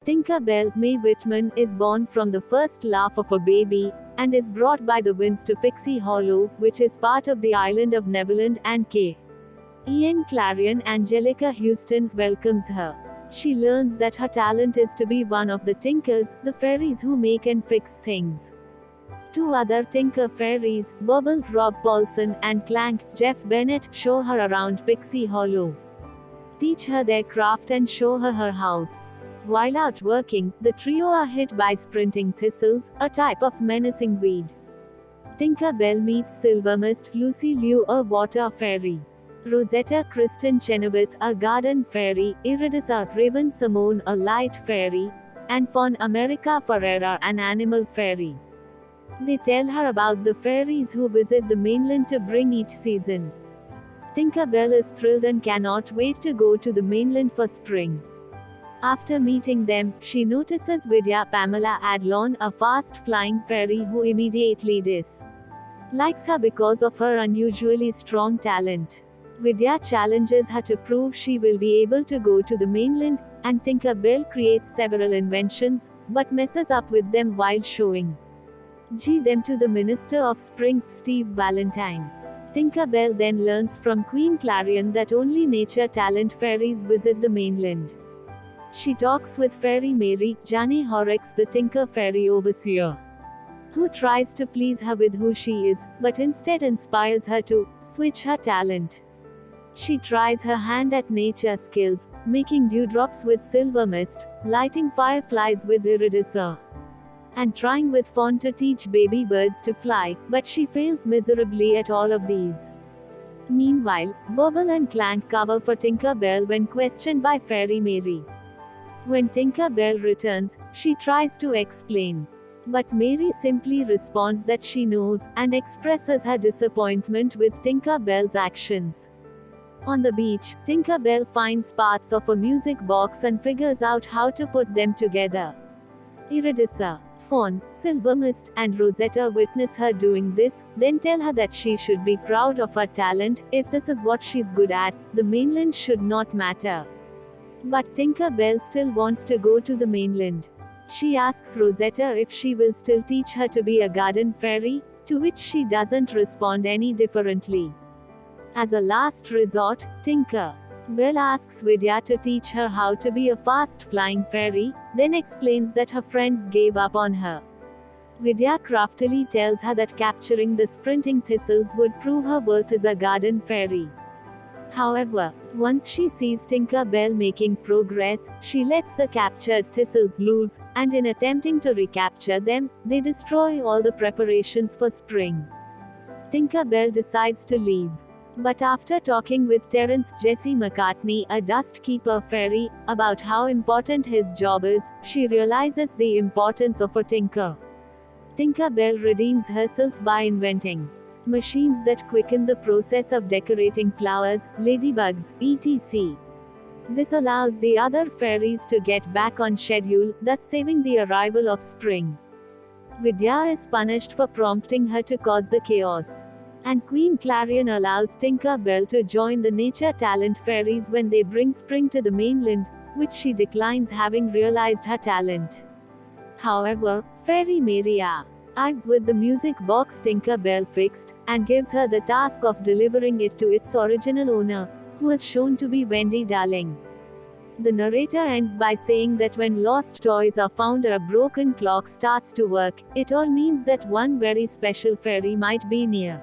Tinker Bell, Mae Whitman, is born from the first laugh of a baby, and is brought by the winds to Pixie Hollow, which is part of the island of Neverland, and K. Ian Clarion Angelica Houston welcomes her. She learns that her talent is to be one of the Tinkers, the fairies who make and fix things. Two other Tinker fairies, Bobble Rob Paulson and Clank Jeff Bennett, show her around Pixie Hollow, teach her their craft and show her her house. While out working, the trio are hit by sprinting thistles, a type of menacing weed. Tinker Bell meets Silver Mist Lucy Liu, a water fairy, Rosetta Kristen Chenoweth, a garden fairy, Iridissa Raven Simone, a light fairy, and Fawn America Ferreira, an animal fairy. They tell her about the fairies who visit the mainland to bring each season. Tinker Bell is thrilled and cannot wait to go to the mainland for spring. After meeting them, she notices Vidya Pamela Adlon, a fast-flying fairy who immediately dislikes her because of her unusually strong talent. Vidya challenges her to prove she will be able to go to the mainland, and Tinker Bell creates several inventions, but messes up with them while showing them to the Minister of Spring, Steve Valentine. Tinker Bell then learns from Queen Clarion that only nature talent fairies visit the mainland. She talks with Fairy Mary, Janie Horrocks, the Tinker Fairy Overseer, who tries to please her with who she is, but instead inspires her to switch her talent. She tries her hand at nature skills, making dewdrops with Silver Mist, lighting fireflies with Iridissa, and trying with Fawn to teach baby birds to fly, but she fails miserably at all of these. Meanwhile, Bobble and Clank cover for Tinker Bell when questioned by Fairy Mary. When Tinker Bell returns, she tries to explain, but Mary simply responds that she knows, and expresses her disappointment with Tinker Bell's actions. On the beach, Tinker Bell finds parts of a music box and figures out how to put them together. Iridissa, Fawn, Silver Mist, and Rosetta witness her doing this, then tell her that she should be proud of her talent. If this is what she's good at, the mainland should not matter. But Tinker Bell still wants to go to the mainland. She asks Rosetta if she will still teach her to be a garden fairy, to which she doesn't respond any differently. As a last resort, Tinker Bell asks Vidya to teach her how to be a fast-flying fairy, then explains that her friends gave up on her. Vidya craftily tells her that capturing the sprinting thistles would prove her worth as a garden fairy. However, once she sees Tinker Bell making progress, she lets the captured thistles loose, and in attempting to recapture them, they destroy all the preparations for spring. Tinker Bell decides to leave. But after talking with Terence Jesse McCartney, a dust keeper fairy, about how important his job is, she realizes the importance of a tinker. Tinker Bell redeems herself by inventing machines that quicken the process of decorating flowers, ladybugs, etc. This allows the other fairies to get back on schedule, thus saving the arrival of spring. Vidya is punished for prompting her to cause the chaos, and Queen Clarion allows Tinker Bell to join the nature talent fairies when they bring spring to the mainland, which she declines, having realized her talent. However, Fairy Mary arrives with the music box Tinker Bell fixed, and gives her the task of delivering it to its original owner, who is shown to be Wendy Darling. The narrator ends by saying that when lost toys are found or a broken clock starts to work, it all means that one very special fairy might be near.